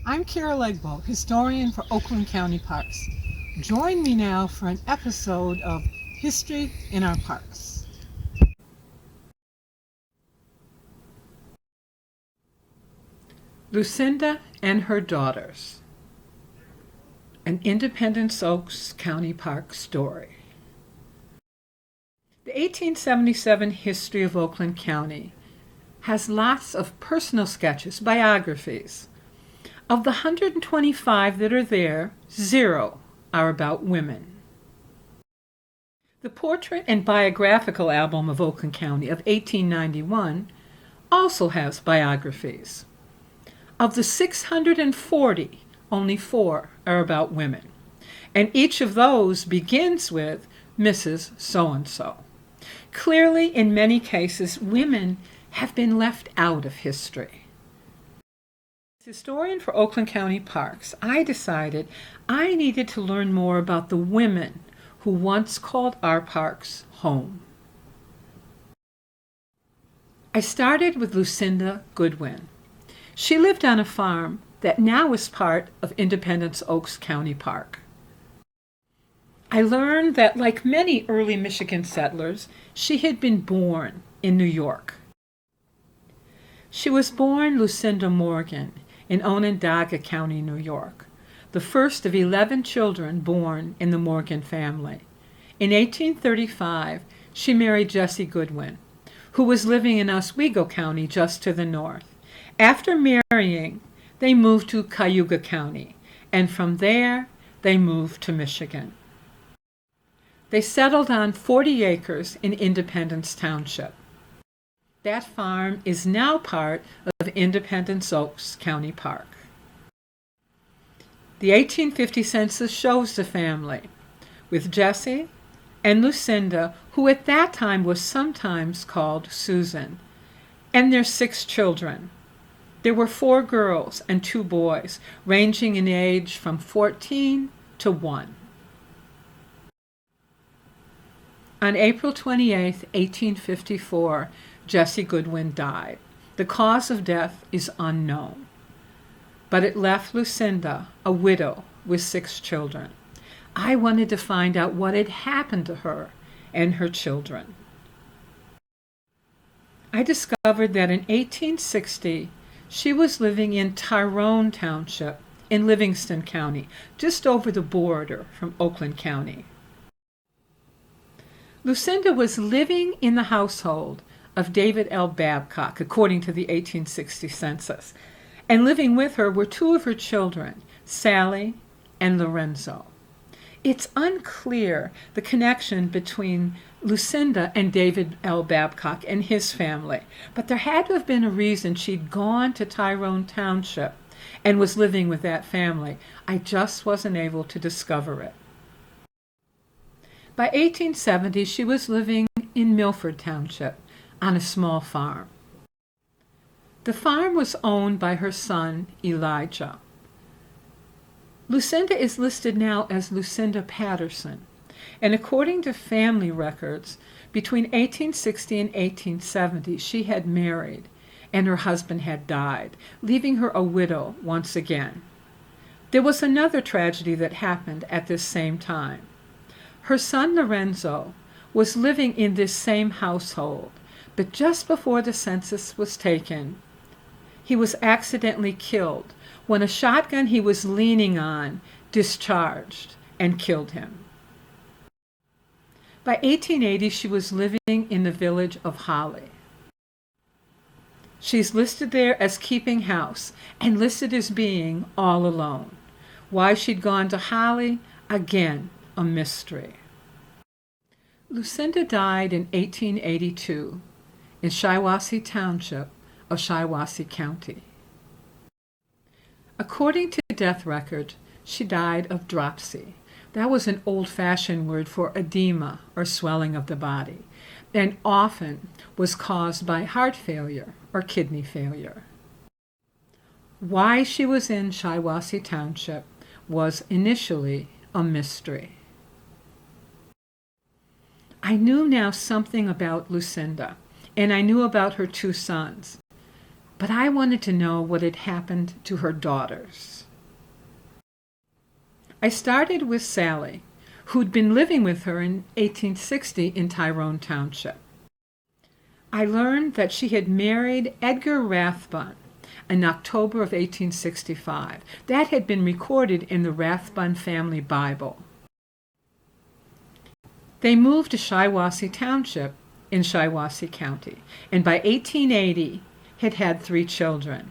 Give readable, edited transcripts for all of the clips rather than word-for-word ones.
I'm Carol Bacak-Egbo, historian for Oakland County Parks. Join me now for an episode of History in Our Parks. Lucinda and Her Daughters, an Independence Oaks County Park story. The 1877 history of Oakland County has lots of personal sketches, biographies. Of the 125 that are there, 0 are about women. The Portrait and Biographical Album of Oakland County of 1891 also has biographies. Of the 640, only 4 are about women, and each of those begins with Mrs. So-and-so. Clearly, in many cases, women have been left out of history. As historian for Oakland County Parks, I decided I needed to learn more about the women who once called our parks home. I started with Lucinda Goodwin. She lived on a farm that now is part of Independence Oaks County Park. I learned that, like many early Michigan settlers, she had been born in New York. She was born Lucinda Morgan in Onondaga County, New York, the first of 11 children born in the Morgan family. In 1835, she married Jesse Goodwin, who was living in Oswego County just to the north. After marrying, they moved to Cayuga County, and from there, they moved to Michigan. They settled on 40 acres in Independence Township. That farm is now part of Independence Oaks County Park. The 1850 census shows the family, with Jesse and Lucinda, who at that time was sometimes called Susan, and their 6 children. There were 4 girls and 2 boys, ranging in age from 14 to 1. On April 28, 1854, Jesse Goodwin died. The cause of death is unknown, but it left Lucinda a widow with 6 children. I wanted to find out what had happened to her and her children. I discovered that in 1860, she was living in Tyrone Township in Livingston County, just over the border from Oakland County. Lucinda was living in the household of David L. Babcock, according to the 1860 census, and living with her were 2 of her children, Sally and Lorenzo. It's unclear the connection between Lucinda and David L. Babcock and his family, but there had to have been a reason she'd gone to Tyrone Township and was living with that family. I just wasn't able to discover it. By 1870, she was living in Milford Township on a small farm. The farm was owned by her son, Elijah. Lucinda is listed now as Lucinda Patterson, and according to family records, between 1860 and 1870, she had married, and her husband had died, leaving her a widow once again. There was another tragedy that happened at this same time. Her son Lorenzo was living in this same household, but just before the census was taken, he was accidentally killed when a shotgun he was leaning on discharged and killed him. By 1880, she was living in the village of Holly. She's listed there as keeping house and listed as being all alone. Why she'd gone to Holly, again, a mystery. Lucinda died in 1882 in Shiawassee Township of Shiawassee County. According to the death record, she died of dropsy. That was an old-fashioned word for edema or swelling of the body, and often was caused by heart failure or kidney failure. Why she was in Shiawassee Township was initially a mystery. I knew now something about Lucinda, and I knew about her 2 sons. but I wanted to know what had happened to her daughters. I started with Sally, who'd been living with her in 1860 in Tyrone Township. I learned that she had married Edgar Rathbun in October of 1865. That had been recorded in the Rathbun family Bible. They moved to Shiawassee Township in Shiawassee County, and by 1880 had had 3 children.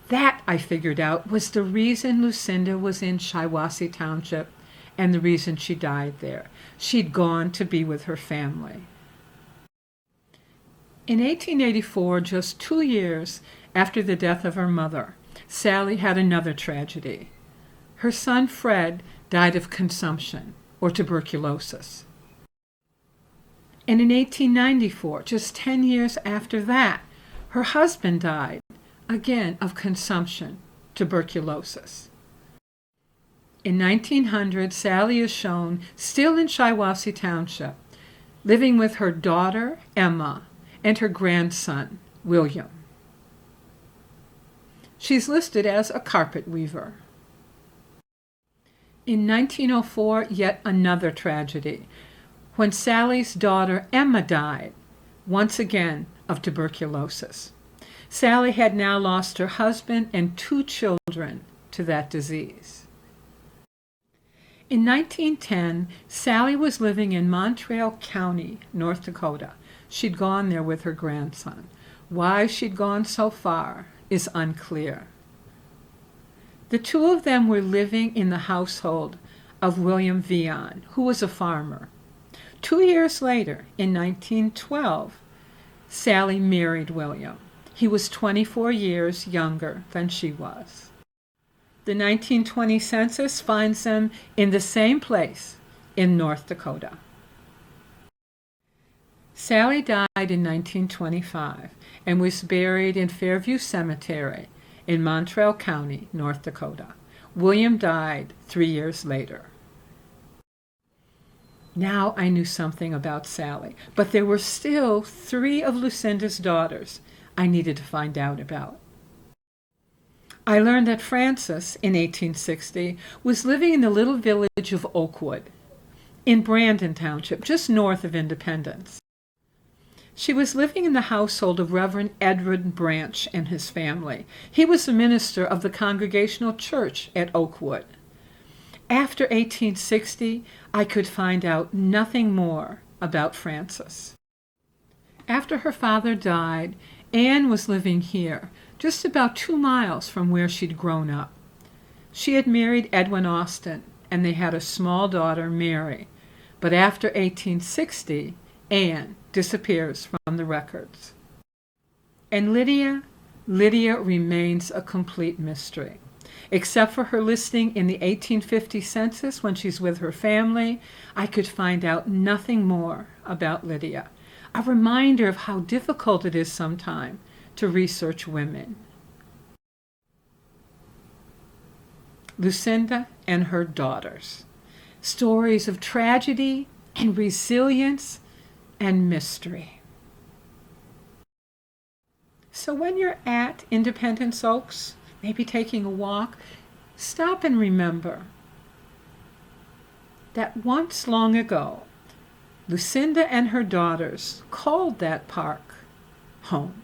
That, I figured out, was the reason Lucinda was in Shiawassee Township and the reason she died there. She'd gone to be with her family. In 1884, just 2 years after the death of her mother, Sally had another tragedy. Her son Fred died of consumption, or tuberculosis. And in 1894, just 10 years after that, her husband died, again of consumption, tuberculosis. In 1900, Sally is shown still in Shiawassee Township, living with her daughter, Emma, and her grandson, William. She's listed as a carpet weaver. In 1904, yet another tragedy, when Sally's daughter Emma died, once again of tuberculosis. Sally had now lost her husband and 2 children to that disease. In 1910, Sally was living in Montreal County, North Dakota. She'd gone there with her grandson. Why she'd gone so far is unclear. The 2 of them were living in the household of William Vian, who was a farmer. 2 years later, in 1912, Sally married William. He was 24 years younger than she was. The 1920 census finds them in the same place in North Dakota. Sally died in 1925 and was buried in Fairview Cemetery in Montreal County, North Dakota. William died 3 years later. Now I knew something about Sally, but there were still 3 of Lucinda's daughters I needed to find out about. I learned that Frances, in 1860, was living in the little village of Oakwood, in Brandon Township, just north of Independence. She was living in the household of Reverend Edward Branch and his family. He was the minister of the Congregational Church at Oakwood. After 1860, I could find out nothing more about Frances. After her father died, Anne was living here, just about 2 miles from where she'd grown up. She had married Edwin Austin, and they had a small daughter, Mary. But after 1860, Anne disappears from the records. And Lydia remains a complete mystery. Except for her listing in the 1850 census when she's with her family, I could find out nothing more about Lydia. A reminder of how difficult it is sometimes to research women. Lucinda and her daughters. Stories of tragedy and resilience and mystery. So when you're at Independence Oaks, maybe taking a walk, stop and remember that once long ago, Lucinda and her daughters called that park home.